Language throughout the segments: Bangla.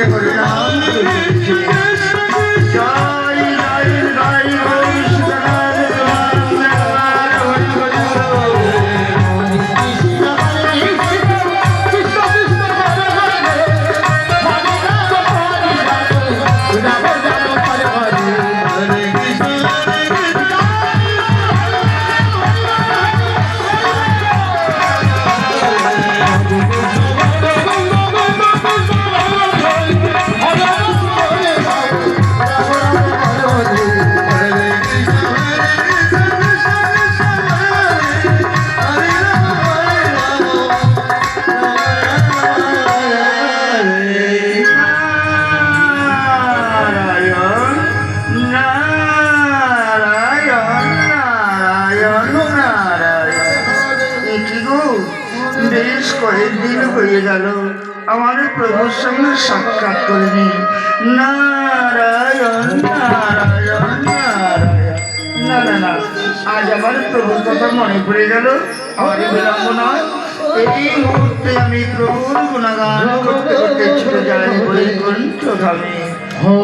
সুরে হরি নাম করিতেছে। জয় জয় জয় গৌর সীতানাথ তোমার হরি হরি আমার প্রভুর সঙ্গে সাক্ষাৎ করিনি। নারায়ণ নারায়ণ নারায়ণ। না না না, আজ আমার প্রভুর কথা মনে পড়ে গেল। আমার বিলম্ব নয়, এই মুহূর্তে আমি প্রভুর গুণগান করতে করতে ছুটে যাই বৈকুণ্ঠ ধামে।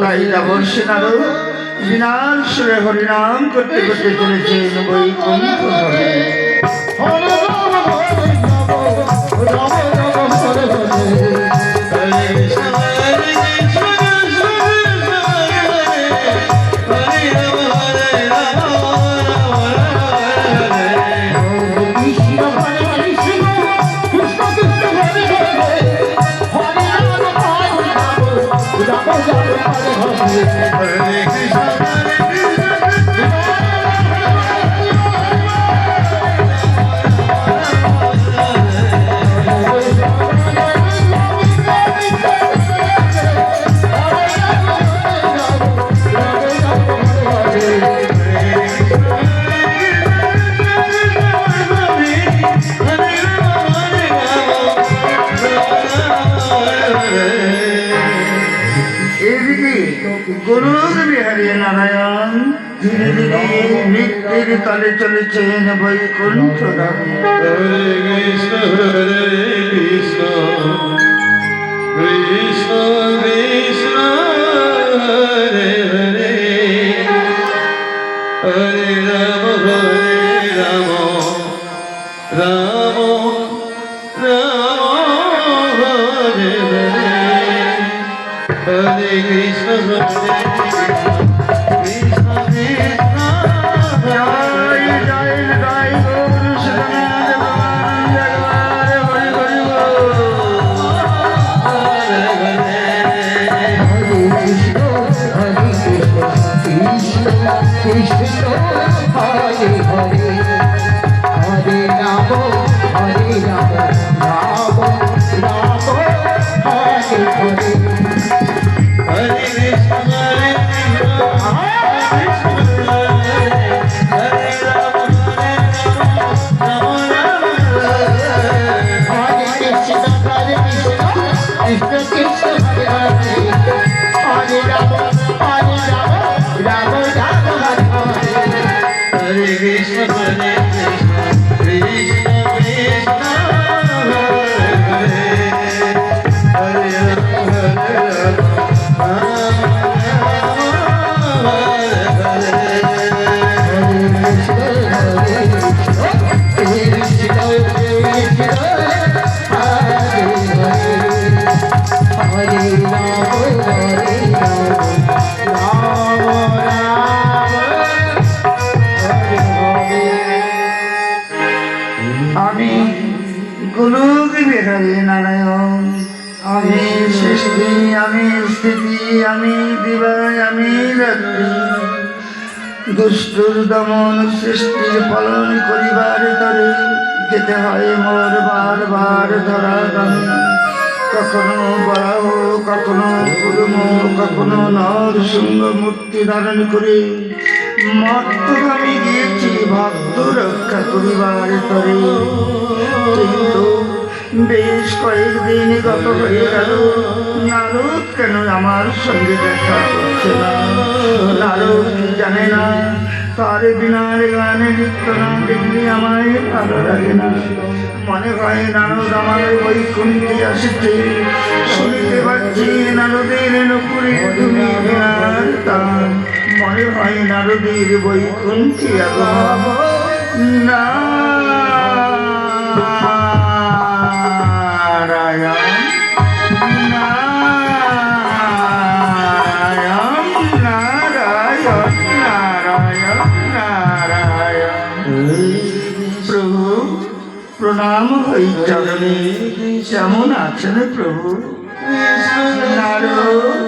তাই দেবর্ষি নারদ বিনাল সুরে হরিনাম করতে করতে চলেছেন বৈকুণ্ঠ ধামে। নারায়ণ ধীরে ধীরে মৃত্যুর তলে চলেছেন বৈকুণ্ঠ ধামে। হরে কৃষ্ণ হরে কৃষ্ণ কৃষ্ণ কৃষ্ণ হরে হরে হরে রাম রাম রাম হরে হরে হরে কৃষ্ণ হরে নারায়ণ আমি সৃষ্টি আমি স্থিতি আমি দিবায় আমি রাত্রি দুষ্টুর দমন সৃষ্টির পালন করিবার তরে যেতে হয় মোর বার বার ধরা দামি কখনো বরাহ কখনো কুর্ম কখনো নরসিংহ মূর্তি ধারণ করে মর্তগামী গিয়েছি ভক্ত রক্ষা করিবার তরে কিন্তু বেশ কয়েকদিন গত হয়ে গেল নারদ কেন আমার সঙ্গে দেখা করছে না নারদ কি জানে না তার বিনার গানে নৃত্য না দেখলে আমায় ভালো লাগে না। মনে হয় নারদ আমার বৈকুণ্ঠে আসছে, শুনতে পাচ্ছি নারদের নুপুরে তুমি বিনার তান। মনে হয় নারদের বৈকুণ্ঠে আগমন। নারায়ণ নারায়ণ নারায়ণ নারায়ণ। প্রভু প্রণাম হই চরণে, কেমন আছেন প্রভু? নারদ,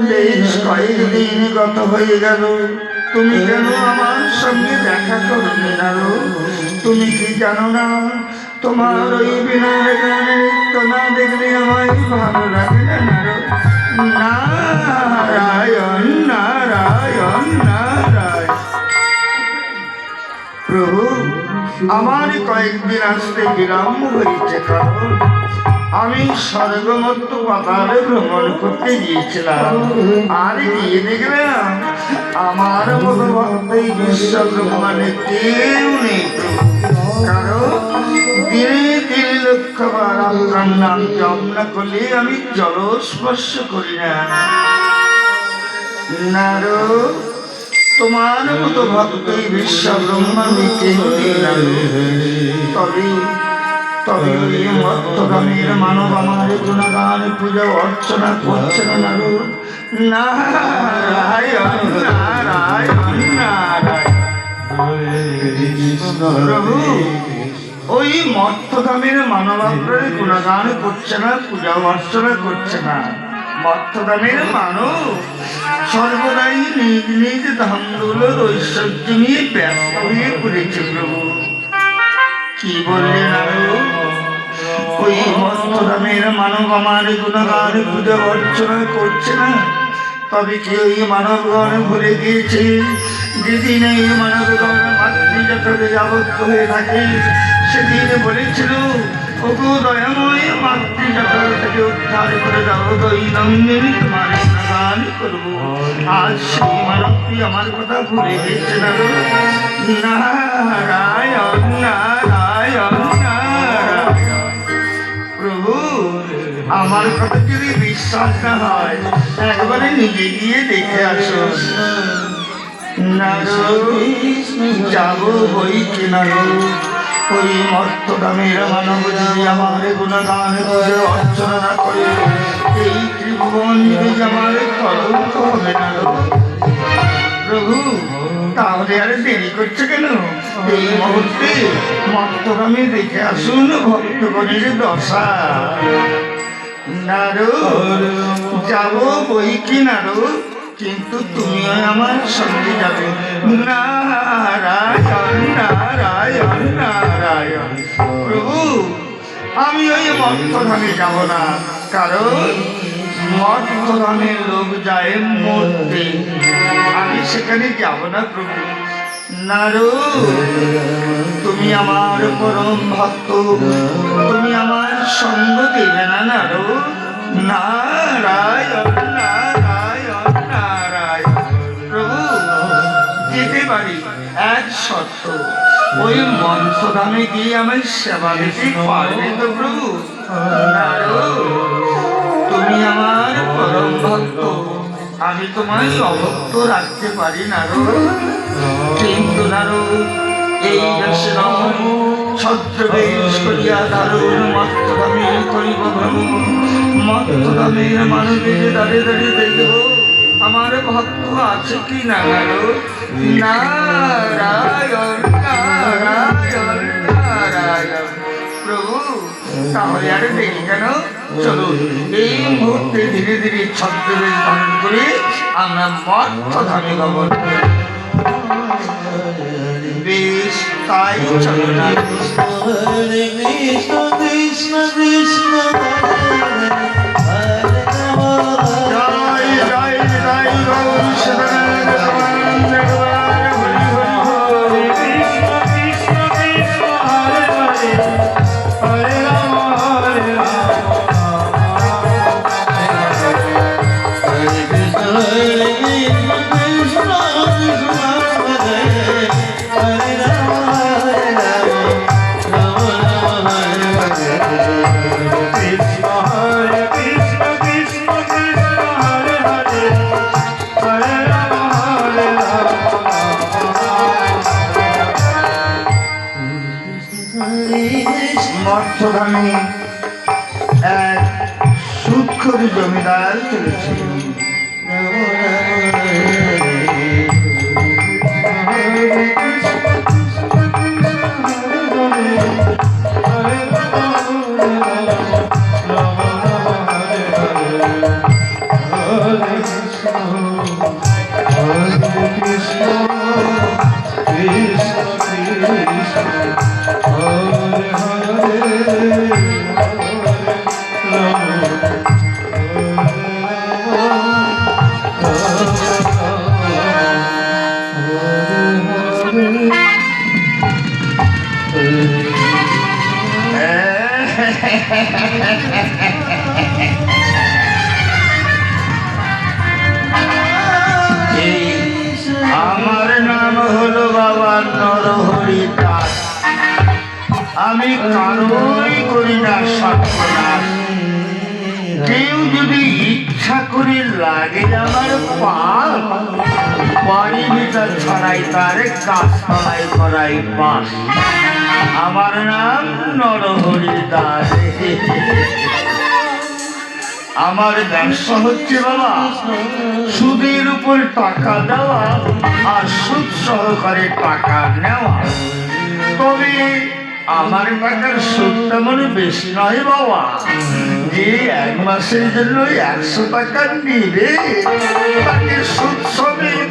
বেশ কয়েকদিন গত হয়ে গেল, তুমি কেন আমার সঙ্গে দেখা করনি নারদ? তুমি কি জানো না, তোমার ওই বিনয় গানে নৃত্য না দেখলে আমায় ভালো লাগে না নারদ। নারায়ণ নারায়ণ নারায়ণ। প্রভু আমার কয়েকদিন আসতে বিলম্ব হয়েছে, কারণ আমি স্বর্গমত্ত পাতালে ভ্রমণ করতে গিয়েছিলাম। আর গিয়ে দেখলাম আমার মতো ভক্ত এই বিশ্ব ব্রহ্মাণ্ডে কেউ নেই প্রভু। কারণ দিনে 3 লক্ষবার আপনার নাম জপ না করলে আমি জল স্পর্শ করি না। নারদ, তোমার মতো ভক্ত এই বিশ্ব ব্রহ্মাণ্ডে কেউ নেই নারদ। তবে ওই মত্তগামীর মানব আমার গুণগান পূজা অর্চনা করছে না নারদ। নারায়ণ নারায়ণ নারায়ণ। প্রভু ওই মত্তগামীর মানব আপনার গুণগান করছে না, পূজা অর্চনা করছে না। মত্তগামীর মানব সর্বদাই নিজ নিজ ধামগুলোর ঐশ্বর্য নিয়ে ব্যস্ত হয়ে পড়েছে প্রভু। কি বললেন আরো? ওই মত্তগামীর মানব আমার গুণগান পূজা অর্চনা করছে না। তবে কি ওই মানবগণ ভুলে গিয়েছে যেদিন এই মানবগণ মাতৃজাতকে আবদ্ধ হয়ে থাকে, সেদিন বলেছিল ওগো দয়াময়, মাতৃজাতক থেকে উদ্ধার করে দাও, দৈনন্দিন তোমার গুণগান করবো। আজ সেই মানবটি আমার কথা ভুলে গিয়েছে না। নারায়ণ নারায়ণ নারায়ণ। প্রভু আমার কথা যদি বিশ্বাস না হয়, একবারে নিজে গিয়ে দেখে আসো। যাব বই কিনা ওই মত্তগামীর মানব যদি আমার গুণগান করে অর্চনা না করে, এই ত্রিভুবন যদি আমার কলঙ্ক হবে না। প্রভু তাহলে আর দেরি করছে কেন? এই মুহূর্তে মত্তগামী দেখে আসুন ভক্তগণের দশা। নারদ, যাব বই কি নারদ, কিন্তু তুমিও আমার সঙ্গে যাবে। নারায়ণ নারায়ণ নারায়ণ। প্রভু আমি ওই মত্তধামে যাব না, কারণ মত্তধামের লোক যায় মরতে, আমি সেখানে যাব না প্রভু। নারদ, তুমি আমার পরম ভক্ত, তুমি আমার সঙ্গ দেবে না নারদ। নারায়ণ নারায়ণ নারায়ণ। প্রভু যেতে পারি, এক শর্ত, ওই মন্ত্রধামে গিয়ে আমার সেবা দিতে পারবে তো প্রভু? নারদ, তুমি আমার পরম ভক্ত, আমি তোমায় অভক্ত রাখতে পারি নারদ। কিন্তু নারদ এই দেশে নয়, ছদ্রবেশ করিয়া দারুণ মত্তধামে করিব ভ্রমণ। মত্তধামের মানবের দাঁড়িয়ে দাঁড়িয়ে দেখব আমার ভক্ত আছে কি না নারদ। নারায়ণ নারায়ণ নারায়ণ। প্রভু তাহলে আর দেরি কেন? চলুন এই মুহূর্তে ধীরে ধীরে ছদ্রবেশ ধারণ করে আমরা মত্তধামে গমন করি। বেশ তাই চলো না। হরে কৃষ্ণ কৃষ্ণ কৃষ্ণ হরে হরে জয় জয় জয় গৌর সদানন্দ ভগবান হরি হরি কৃষ্ণ কৃষ্ণ কৃষ্ণ হরে হরে হরে রাম হরে রাম। হরে কৃষ্ণ কৃষ্ণ কৃষ্ণ হরে মৎস্যধামে এক সুদখোর জমিদার চলেছে। আমার নাম হলো বাবা নরহরি দাস। আমি কারোই করি না সর্বনাশ। কেউ যদি ইচ্ছা করে লাগে আমার পাপ, বাড়ি ভিতর ছড়াই তার গাছতলায় করাই বাস। আমার নাম নরহরি দাস। আমার ব্যবসা হচ্ছে বাবা সুদের উপর টাকা দেওয়া আর সুদ সহকারে টাকা নেওয়া। তবে আমার টাকার সুদ তেমন বেশি নয় বাবা, যে এক মাসের জন্য 100 টাকা নিবে তাকে সুদ সমেত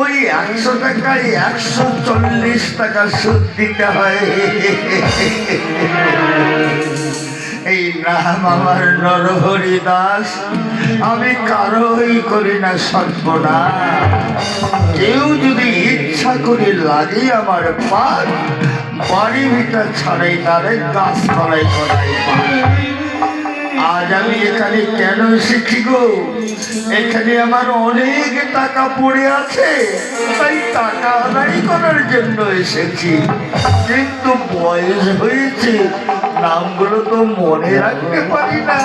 ওই 100 টাকায় 140 টাকা সুদ দিতে হয়। এই নাম আমার নরহরি দাস। আমি কারোই করি না সর্বনাশ। কেউ যদি ইচ্ছা করে লাগে আমার পাপ, বাড়ি ভিতর ছাড়াই তারে গাছ তলাই করাই পাপ। আজ আমি এখানে কেন এসেছি গো? এখানে আমার অনেক টাকা পড়ে আছে, তাই টাকা আদায় করার জন্য এসেছি। কিন্তু বয়স হয়েছে, নামগুলো তো মনে রাখতে পারি না,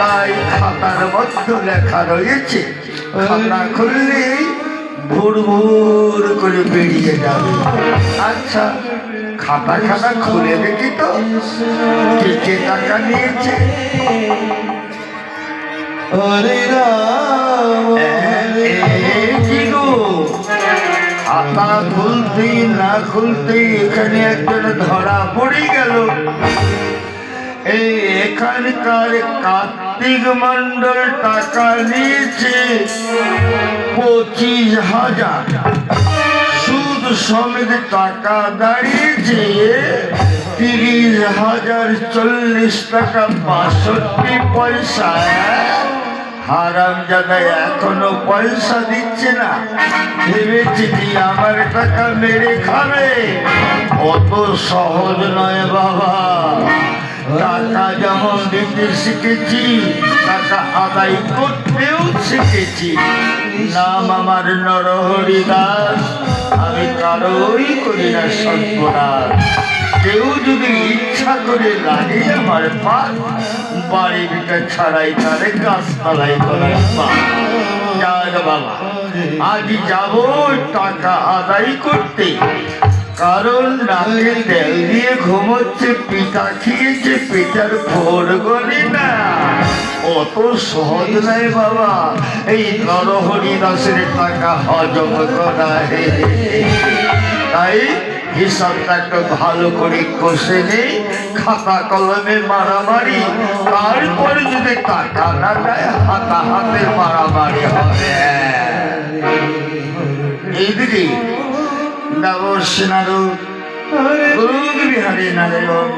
তাই খাতার মধ্যে লেখা রয়েছে। খাতা খুললেই ভুর ভুর করে বেরিয়ে যাবে। আচ্ছা খাতা খুলে দেখি তো কে টাকা নিয়েছে। কি গো, খাতা খুলতেই না খুলতেই এখানে একজন ধরা পড়ে গেল। এই এখানকার কার্তিক মন্ডল টাকা নিয়েছে 25,000, সুদ সমেত টাকা দাঁড়িয়েছে 30,040 টাকা 65 পয়সা। হারামজাদা এখনো পয়সা দিচ্ছে না, ভেবেছি কি আমার টাকা মেরে খাবে। অত সহজ নয় বাবা। টাকা যেমন দিতে শিখেছি, টাকা আদায় করতেও শিখেছি। নাম আমার নরহরি দাস। আমি কারোই করি না সর্বনাশ। কেউ যদি ইচ্ছা করে লাগে আমার পাপ, বাড়ি ভিতর ছাড়াই তারে গাছতলাই করাই পাপ। যাক বাবা, আজ যাবো টাকা আদায় করতে। কারণ নাকে তেল দিয়ে ঘুমোচ্ছে, পিতা খেয়েছে, পেটার ভোর গলি না। অত সহজ নয় বাবা এই নরহরি দাসের টাকা হজম করা। তাই হিসাবটা একটু ভালো করে কষে নেই, খাতা কলমে মারামারি, তারপরে যদি টাকা না দেয় হাতে মারামারি হবে। এইদিকে বিহারী নারায়ণ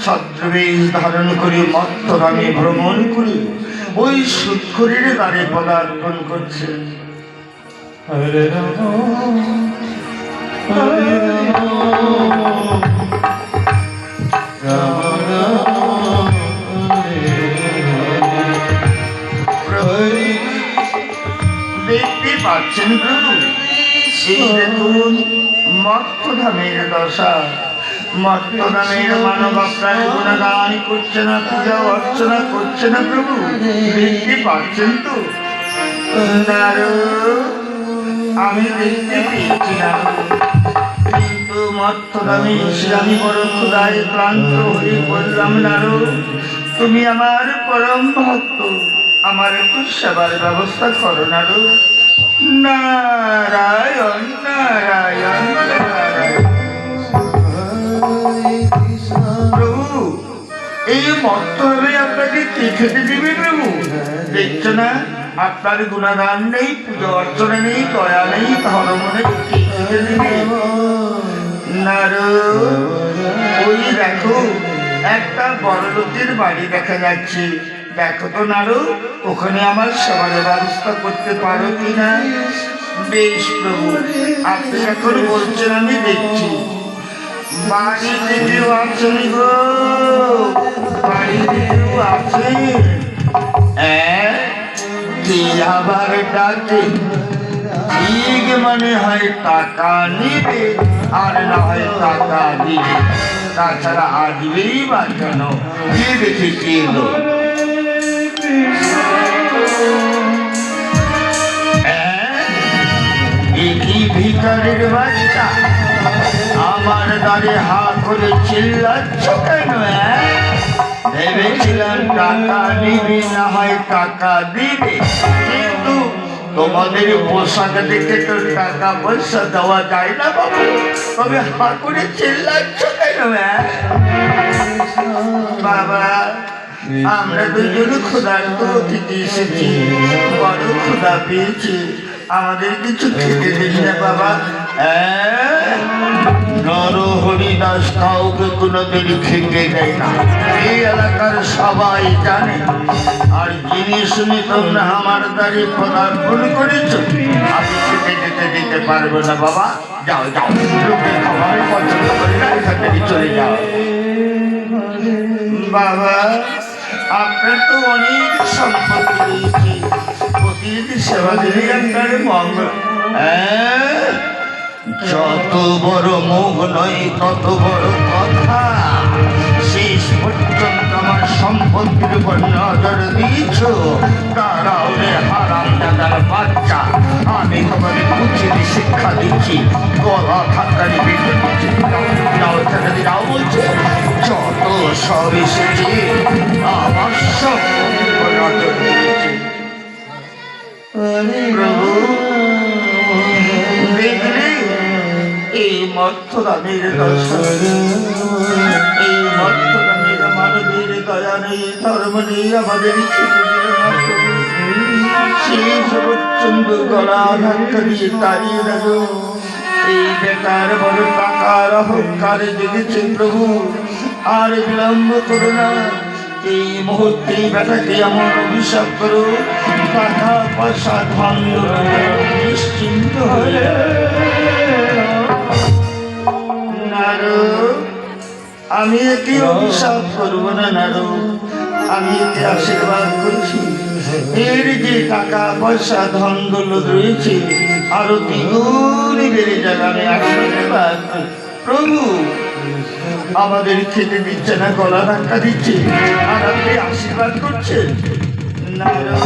ছদ্রবেশ ধারণ করে মত্তরামে ভ্রমণ করে ওই সুদখোরের দ্বারে পদার্পণ করছে। দেখতে পাচ্ছেন প্রভু, এই দেখুন মত্তধামের দশা। মত্তধামের মানব আপনার গুণগান করছে না, পূজা অর্চনা করছে না প্রভু। দেখতে পাচ্ছেন তো? আমি দেখতে পেয়েছি না, কিন্তু মর্তদামি সে আমি বড় ক্ষুধায় ক্লান্ত হয়ে পড়লাম নারু। তুমি আমার পরম ভক্ত, আমার একটু সেবার ব্যবস্থা করো নারু। নারায়ণ নারায়ণ নারায়ণ। প্রভু, এই মর্তভাবে আপনাকে কে খেতে দেবে প্রভু? দেখছো না আপনার গুণাগান নেই, পুজো অর্চনা নেই, দয়া নেই, ধর্ম নেই, কে খেতে দেবে? নারু, ওই দেখো একটা বড় লোকের বাড়ি দেখা যাচ্ছে, দেখো তো নারু, ওখানে আমার সেবার ব্যবস্থা করতে পারো কিনা? বেশ প্রভু, আপনি এখন বলছেন আমি দেখছি। বাড়িতে কেউ আছেন গো? বাড়িতে কেউ আছে? কে আবার ডাকে? ঠিক মনে হয় টাকা নিবে, আর না হয় টাকা দিবে, তাছাড়া আসবেই বা কেন? কে দেখে কে এলো? কি ভিখারির বাচ্চা আমার দ্বারে হা করে চিল্লাচ্ছ কেন? ভেবেছিলাম টাকা দিবি, না হয় টাকা দিবে, কিন্তু তোমাদের পোশাক দেখে তো টাকা পয়সা দেওয়া যায় না বাবু। তবে হা করে চিল্লাচ্ছ কেন? বাবা, আমরা দুজন ক্ষুধার্ত অতিথি এসেছি, বড় ক্ষুধা পেয়েছি, আমাদের কিছু খেতে দিন না বাবা। নর হরিদাস কাউকে কোনোদিন খেতে দেয় না, এই এলাকার সবাই জানে। আর যিনি শুনি তোমরা আমার দ্বারে পদার্পণ করেছ, আমি খেতে যেতে দিতে পারবো না বাবা। যাও যাও, লোকের খাবার পছন্দ করি না, এখান থেকে চলে যাও। বাবা, আপনার তো অনেক সম্পত্তি রয়েছে, প্রতিদিন সেবা দিলে আপনার মঙ্গল। যত বড় মুখ নয় তত বড় কথা। শেষ পর্যন্ত আমার সম্পত্তির উপর নজর দিয়েছ, তারাও রে হারাম দাদার বাচ্চা। আমি তোমাকে বুঝিয়ে শিক্ষা দিচ্ছি, গলা ধাক্কারি বেঁধে দিচ্ছি, যাও ছেড়ে দিও বলছে। যত সব এসেছে আমার সব নজর দিয়েছে। প্রভু, দেখলে এই মর্তদামের দর্শন, এই মর্তদামের মানবীর দয়া নেই, ধর্ম নেই, আমাদের খেতে দিল না প্রভু। শেষ পর্যন্ত গলা ধাক্কা দিয়ে তাড়িয়ে দেব। এই বেকার বড় টাকার অহংকারে জেগেছে প্রভু, আর বিলম্ব করো না। এই মুহূর্তে বেটাকে এমন অভিশাপ করো, টাকা পয়সা ধন নিশ্চিন্ত হয়ে। নারু, আমি একে অভিশাপ করবো না নারু, আমি একে আশীর্বাদ করছি। এর যে টাকা পয়সা ধন দৌলত রয়েছে আরো দ্বিগুণ বেড়ে যাবে, আমি আশীর্বাদ। প্রভু, আমাদের খেতে দিচ্ছে না, গলা ধাক্কা দিচ্ছে, আর আপনি আশীর্বাদ করছেন। নারু,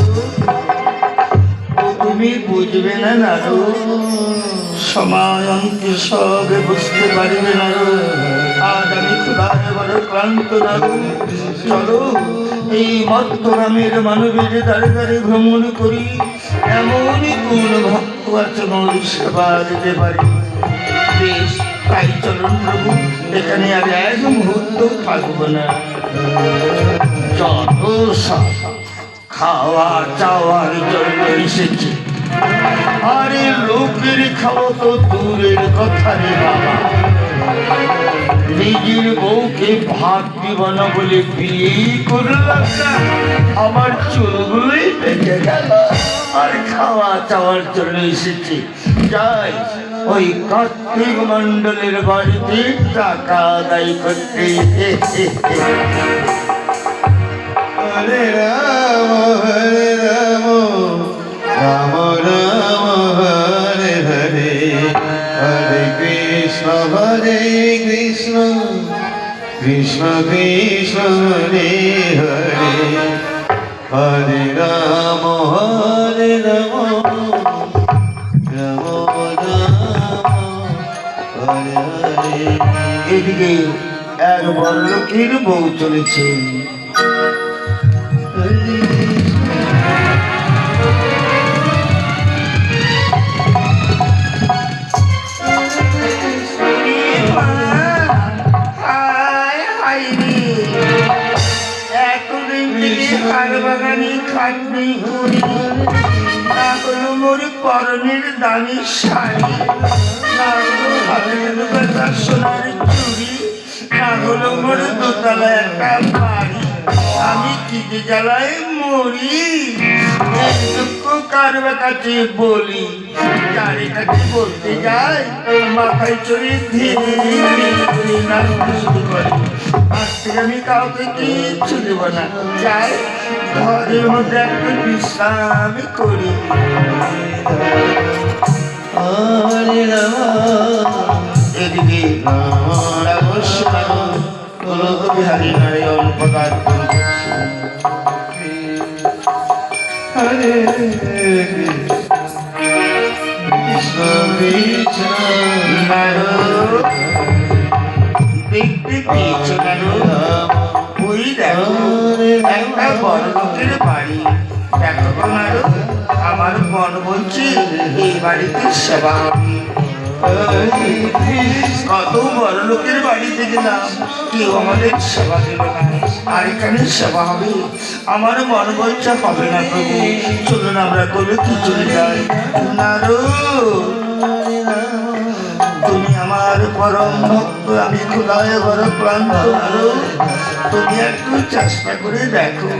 তুমি বুঝবে না নারু, সময় অন্তে সবে বুঝতে পারবে নারু। আজ আমি ক্ষুধায় বড় ক্লান্ত নারু, চলো এই মর্তগ্রামের মানবের দ্বারে দ্বারে ভ্রমণ করি, এমনই কোন ভক্ত আছে মোর সেবা দিতে পারি। বেশ, তাই চলুন প্রভু, এখানে আর এক মুহূর্ত থাকবো না। যত খাওয়া চাওয়ার জন্য এসেছি, আরে লোকের খাওয়া তো দূরের কথা রে বাবা। নিজের বউকে ভাত দিব না বলে বিয়েই করলাম না, আমার চুলগুলোই পেকে গেল, আর খাওয়া চাওয়ার জন্য এসেছি। যাই ওই কার্তিক মন্ডলের বাড়িতে টাকা আদায় করতে। হরে রাম রাম রাম হরে হরে, হরে কৃষ্ণ কৃষ্ণ কৃষ্ণ হরে হরে, হরে রাম রাম রাম হরে হরে। এদিকে এক বড় লোকের বউ চলেছে। এতদিন থেকে হার বাগানি খাটনি করি, না হলো মোর পরনের দামি শাড়ি, না হলো হাতের দোকানটা সোনার চুড়ি, না হলো মোর দোতলা একটা বাড়ি। আমি কি যে জ্বালায় মরি, এই দুঃখ কার কাছে বলি? যারে কাছে বলতে যাই মাথায় চড়ে ধীরে ধীরে করে নাচতে শুরু করে। আজ থেকে আমি কাউকে কিচ্ছু দেব না, যাই ঘরের মধ্যে একটু বিশ্রাম করি। এদিকে বিহারী নারায়ণ পদার্থ হরে কৃষ্ণ কৃষ্ণ দেখতে পেয়েছো কেন? ওই দেখো একটা বড় লোকের বাড়ি। দেখো তোমারও আমার মন বলছে এই বাড়িতে সেবা হবে। কত বড় লোকের বাড়িতে গেলাম, কেউ আমাদের সেবা দিল না, আর এখানে সেবা হবে। আমার মন বলছে হবে না প্রভু, চলুন আমরা কোনো কি চলে যাই। নারো তুমি আমার পরম ভক্ত, আমি খোদায় বড় ক্লান্ত। নারো তুমি একটু চেষ্টা করে দেখো।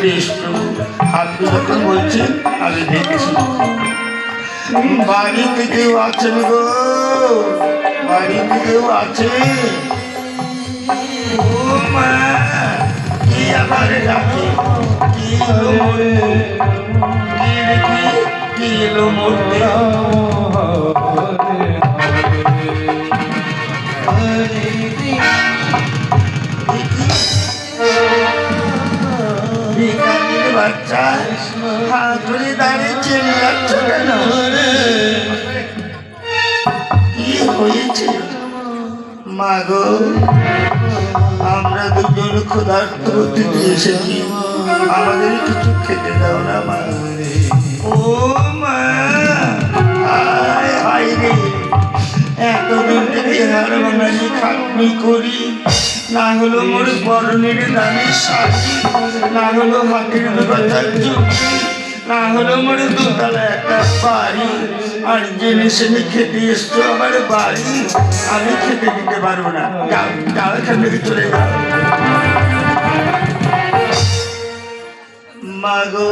বেশ প্রভু, আপনি যখন বলছেন আমি দেখছি। বাড়িতে কেউ আছেন গো? বাড়িতে কেউ আছে? ও মা, কি আবার ডাকে? কি এলো মরতে? কি দেখি? কি এলো মরতে? ভিখারির বাচ্চা হাত ধরে দাঁড়িয়ে চেল্লাচ্ছ কেন? কি হয়েছে মা গো? আমরা দুজন ক্ষুধার্ত অতিথি এসেছি, আমাদের কিছু খেতে দাও না মা। ও মা, হায় হায় রে, এতদিন থেকে হার বাঙালি খাটনি করি, না হলো মোর পরনের দামি শাড়ি, না হলো হাতের দোকানটার চুড়ি, না হলো মোর দোতলা একটা বাড়ি, আর জেনে সেনে খেতে এসছো আমার বাড়ি। আমি খেতে দিতে পারবো না, যাও যাও এখান থেকে চলে যাও। মাগো,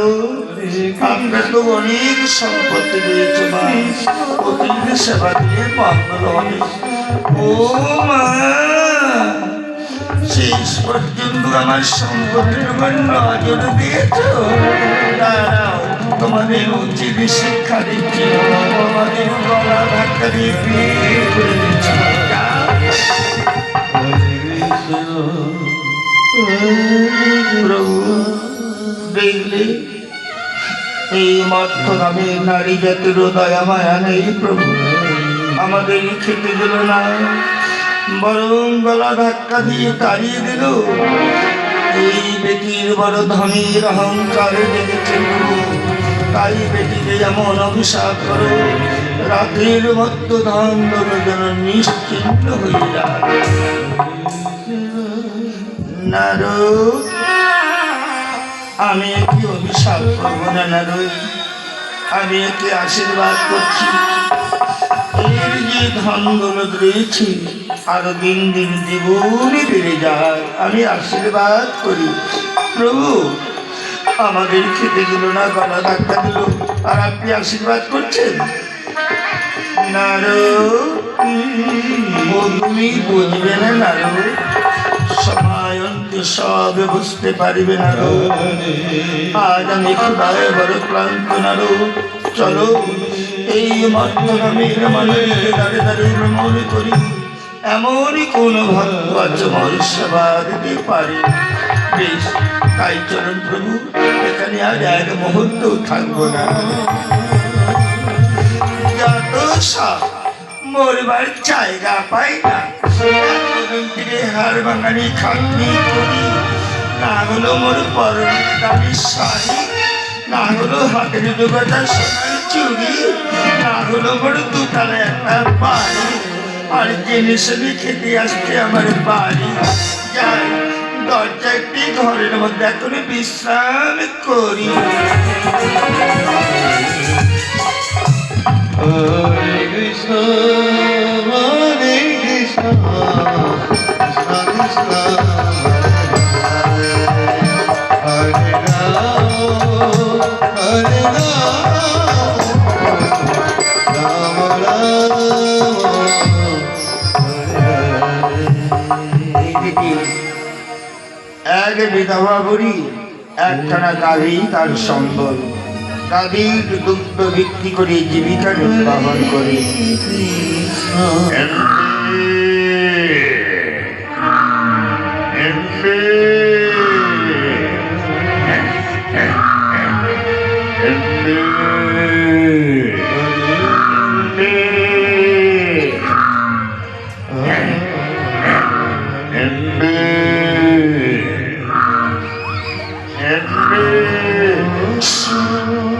আমরা তো অনেক সম্পত্তি দিয়েছো মা, প্রতিদিন সেবা দিয়ে মঙ্গল হবে। ও মা, শেষ পর্যন্ত আমার সম্পত্তির উপর নজর দিয়েছো। দাঁড়াও, তোমাদের উচিত শিক্ষা দিচ্ছি, তোমাদের গলা ধাক্কা দিয়ে বের করে দিচ্ছি। প্রভু দেখলে এই মর্থ নামে নারী জাতির দয়া মায়া নেই প্রভু, আমাদের খেতে দিল না, বরং গলা ধাক্কা দিয়ে তাড়িয়ে দিল। এই বেটির বড় ধনীর অহংকার দেখেছিল, তাই বেটিকে যেমন অভিশাপ করো, রাতের মধ্য ধন যেন নিশ্চিন্ত হয়ে যায়। নারো, আমি একে অভিশাপ করবো না নারো, আমি একে আশীর্বাদ করছি। এর যে ধন দৌলত রয়েছে আরো দিন দিন দ্বিগুণে বেড়ে যায়, আমি আশীর্বাদ করি। প্রভু আমাদের খেতে দিল না, গলা ধাক্কা দিল, আর আপনি আশীর্বাদ করছেন। নারো, তুমি বুঝবে না নারো, সময় অন্তে সব বুঝতে পারিবে না। আজ আমি ক্ষুধায় বড় ক্লান্ত নারো, চলো এই মধ্যমের মানে দাঁড়িয়ে দাঁড়িয়ে ভ্রমণ করি। এমনই কোন ভক্ত আছে মোর সেবা দিতে পারে। বেশ, তাই চলুন প্রভু, এখানে আর এক মুহূর্ত থাকবো না। যত সব মরবার জায়গা পাই না, হার বাঙালি খাটনি করি, না হলো মোর পরন দামি শাড়ি, না হলো হাতের ডোবাটা সোনার চুড়ি, না হলো মোর দুতলা একটা বাড়ি, আর জিনিস খেতে আসছে আমার বাড়ি। যাই দরজা একটি ঘরের মধ্যে এখন বিশ্রাম করি। Hare Krishna, Hare Krishna, Krishna Krishna, Hare Rama, Hare Rama, Rama Rama, Hare Hare. এক বিধবা বুড়ি একখানা গাভী তার সম্বল, গাভীর দুগ্ধ বিক্রি করে জীবিকা নির্বাহন করে।